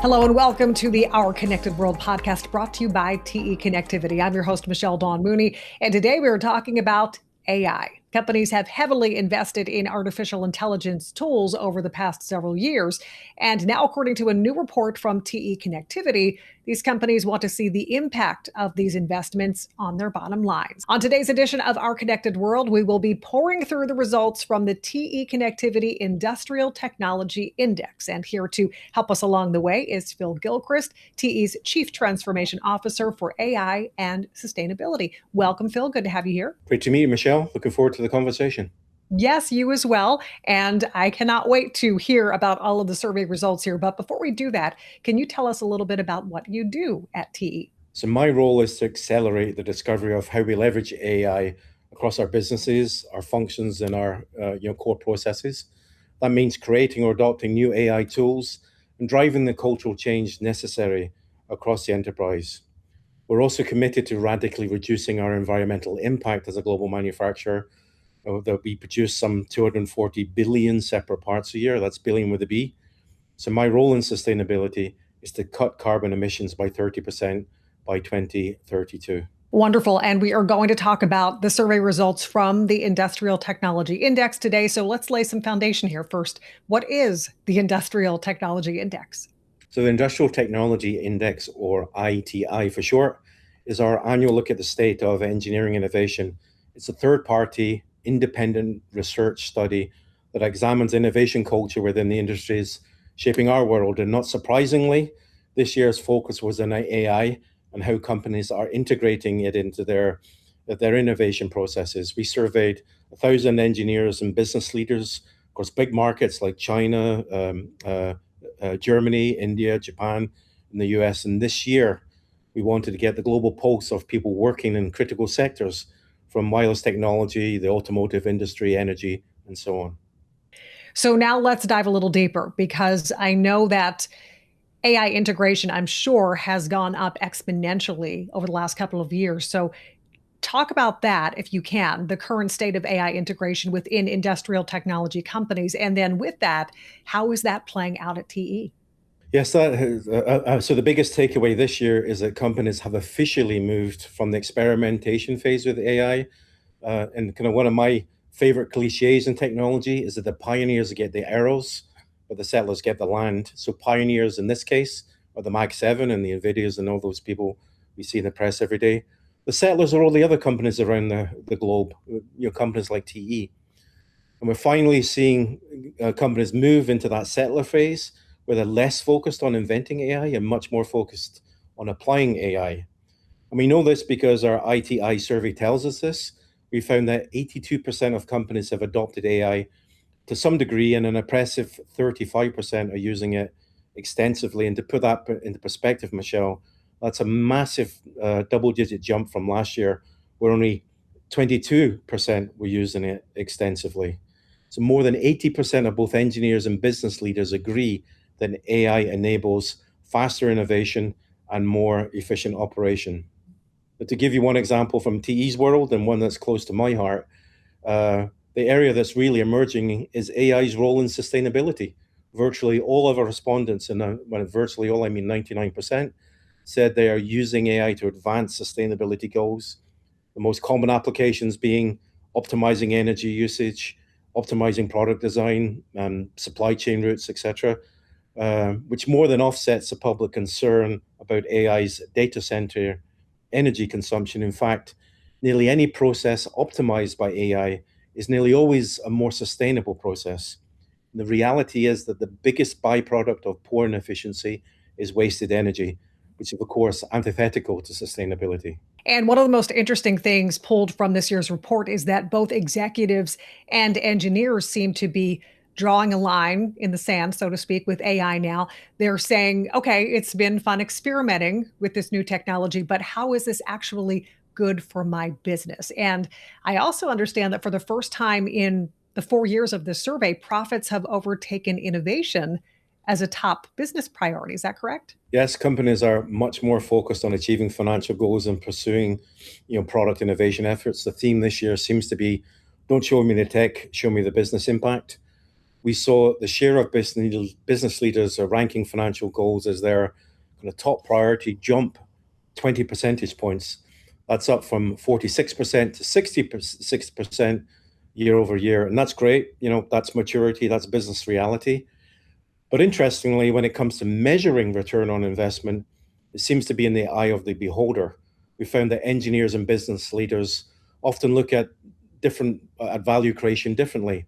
Hello and welcome to the Our Connected World podcast brought to you by TE Connectivity. I'm your host, Michelle Dawn Mooney, and today we are talking about AI. Companies have heavily invested in artificial intelligence tools over the past several years. And now, according to a new report from TE Connectivity, these companies want to see the impact of these investments on their bottom lines. On today's edition of Our Connected World, we will be pouring through the results from the TE Connectivity Industrial Technology Index. And here to help us along the way is Phil Gilchrist, TE's Chief Transformation Officer for AI and Sustainability. Welcome, Phil. Good to have you here. Great to meet you, Michelle. Looking forward to the conversation. Yes, you as well. And I cannot wait to hear about all of the survey results here. But before we do that, can you tell us a little bit about what you do at TE? So my role is to accelerate the discovery of how we leverage AI across our businesses, our functions, and our core processes. That means creating or adopting new AI tools and driving the cultural change necessary across the enterprise. We're also committed to radically reducing our environmental impact as a global manufacturer. That we produce some 240 billion separate parts a year. That's billion with a B. So my role in sustainability is to cut carbon emissions by 30% by 2032. Wonderful. And we are going to talk about the survey results from the Industrial Technology Index today. So let's lay some foundation here first. What is the Industrial Technology Index? So the Industrial Technology Index, or ITI for short, is our annual look at the state of engineering innovation. It's a third-party, independent research study that examines innovation culture within the industries shaping our world. And not surprisingly, this year's focus was on AI and how companies are integrating it into their innovation processes. We surveyed 1,000 engineers and business leaders across big markets like China, Germany, India, Japan, and the US. And this year, we wanted to get the global pulse of people working in critical sectors from wireless technology, the automotive industry, energy, and so on. So now let's dive a little deeper, because I know that AI integration, I'm sure, has gone up exponentially over the last couple of years. So talk about that, if you can, the current state of AI integration within industrial technology companies. And then with that, how is that playing out at TE? Yes, so the biggest takeaway this year is that companies have officially moved from the experimentation phase with AI. And kind of one of my favorite cliches in technology is that the pioneers get the arrows, but the settlers get the land. So pioneers in this case are the Mag 7 and the NVIDIAs and all those people we see in the press every day. The settlers are all the other companies around the globe, companies like TE. And we're finally seeing companies move into that settler phase, where they're less focused on inventing AI and much more focused on applying AI. And we know this because our ITI survey tells us this. We found that 82% of companies have adopted AI to some degree, and an impressive 35% are using it extensively. And to put that into perspective, Michelle, that's a massive double-digit jump from last year, where only 22% were using it extensively. So more than 80% of both engineers and business leaders agree that AI enables faster innovation and more efficient operation. But to give you one example from TE's world, and one that's close to my heart, the area that's really emerging is AI's role in sustainability. Virtually all of our respondents, and when virtually all, I mean 99%, said they are using AI to advance sustainability goals. The most common applications being optimizing energy usage, optimizing product design, and supply chain routes, etc., which more than offsets the public concern about AI's data center energy consumption. In fact, nearly any process optimized by AI is nearly always a more sustainable process. And the reality is that the biggest byproduct of poor inefficiency is wasted energy, which is, of course, antithetical to sustainability. And one of the most interesting things pulled from this year's report is that both executives and engineers seem to be drawing a line in the sand, so to speak, with AI now. They're saying, okay, it's been fun experimenting with this new technology, but how is this actually good for my business? And I also understand that for the first time in the 4 years of this survey, profits have overtaken innovation as a top business priority. Is that correct? Yes, companies are much more focused on achieving financial goals and pursuing, product innovation efforts. The theme this year seems to be, don't show me the tech, show me the business impact. we saw the share of business leaders ranking financial goals as their kind of top priority jump 20 percentage points. That's up from 46% to 66% year over year. And that's great. That's maturity, that's business reality. But interestingly, when it comes to measuring return on investment, it seems to be in the eye of the beholder. We found that engineers and business leaders often look at value creation differently.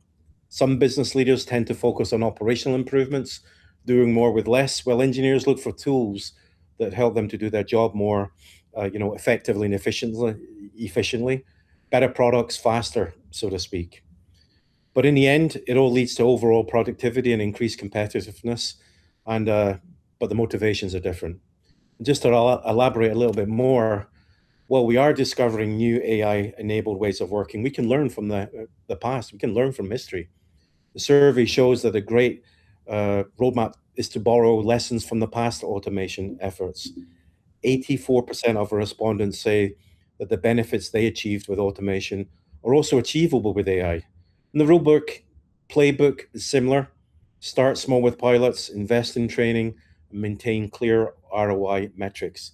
Some business leaders tend to focus on operational improvements, doing more with less, while engineers look for tools that help them to do their job more, effectively and efficiently, better products faster, so to speak. But in the end, it all leads to overall productivity and increased competitiveness, but the motivations are different. Just to elaborate a little bit more, while we are discovering new AI-enabled ways of working, we can learn from the past. We can learn from history. The survey shows that a great roadmap is to borrow lessons from the past automation efforts. 84% of respondents say that the benefits they achieved with automation are also achievable with AI. And the playbook is similar. Start small with pilots, invest in training, and maintain clear ROI metrics.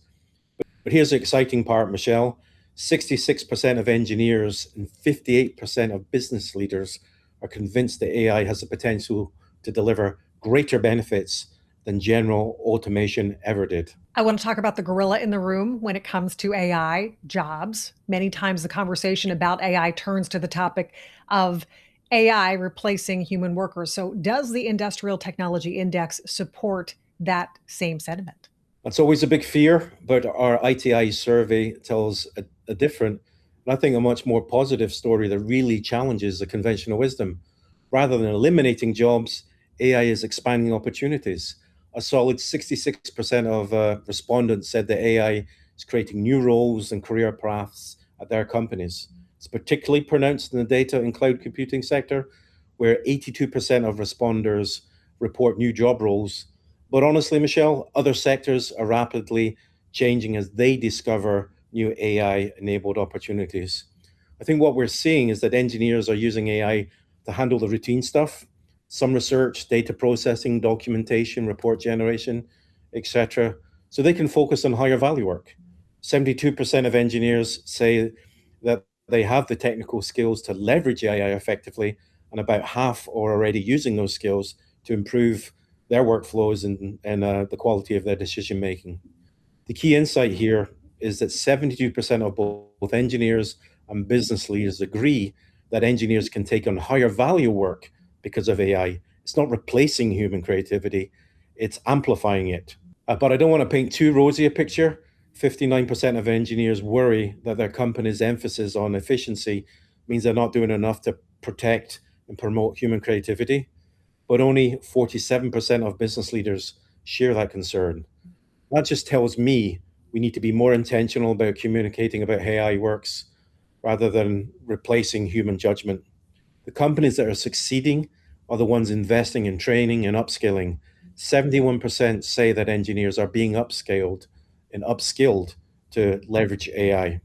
But here's the exciting part, Michelle. 66% of engineers and 58% of business leaders are convinced that AI has the potential to deliver greater benefits than general automation ever did. I want to talk about the gorilla in the room when it comes to AI jobs. Many times the conversation about AI turns to the topic of AI replacing human workers. So does the Industrial Technology Index support that same sentiment? That's always a big fear, but our ITI survey tells a different, and I think a much more positive story that really challenges the conventional wisdom. Rather than eliminating jobs, AI is expanding opportunities. A solid 66% of respondents said that AI is creating new roles and career paths at their companies. It's particularly pronounced in the data and cloud computing sector, where 82% of responders report new job roles. But honestly, Michelle, other sectors are rapidly changing as they discover new AI-enabled opportunities. I think what we're seeing is that engineers are using AI to handle the routine stuff, some research, data processing, documentation, report generation, etc., so they can focus on higher value work. 72% of engineers say that they have the technical skills to leverage AI effectively, and about half are already using those skills to improve their workflows and the quality of their decision making. The key insight here is that 72% of both engineers and business leaders agree that engineers can take on higher value work because of AI. It's not replacing human creativity, it's amplifying it. But I don't want to paint too rosy a picture. 59% of engineers worry that their company's emphasis on efficiency means they're not doing enough to protect and promote human creativity. But only 47% of business leaders share that concern. That just tells me we need to be more intentional about communicating about how AI works rather than replacing human judgment. The companies that are succeeding are the ones investing in training and upskilling. 71% say that engineers are being upskilled to leverage AI. In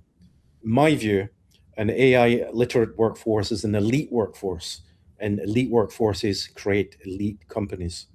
my view, an AI literate workforce is an elite workforce, and elite workforces create elite companies.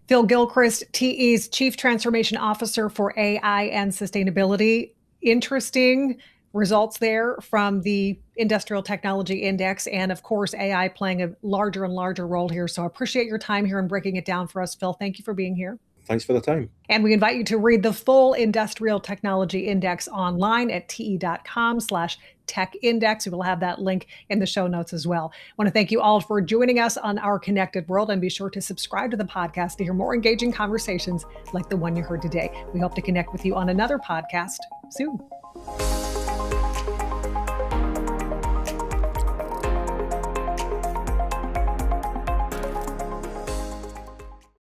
Phil Gilchrist, TE's Chief Transformation Officer for AI and Sustainability. Interesting results there from the Industrial Technology Index, and of course, AI playing a larger and larger role here. So I appreciate your time here and breaking it down for us, Phil. Thank you for being here. Thanks for the time. And we invite you to read the full Industrial Technology Index online at te.com/tech index. We will have that link in the show notes as well. I want to thank you all for joining us on Our Connected World, and be sure to subscribe to the podcast to hear more engaging conversations like the one you heard today. We hope to connect with you on another podcast soon.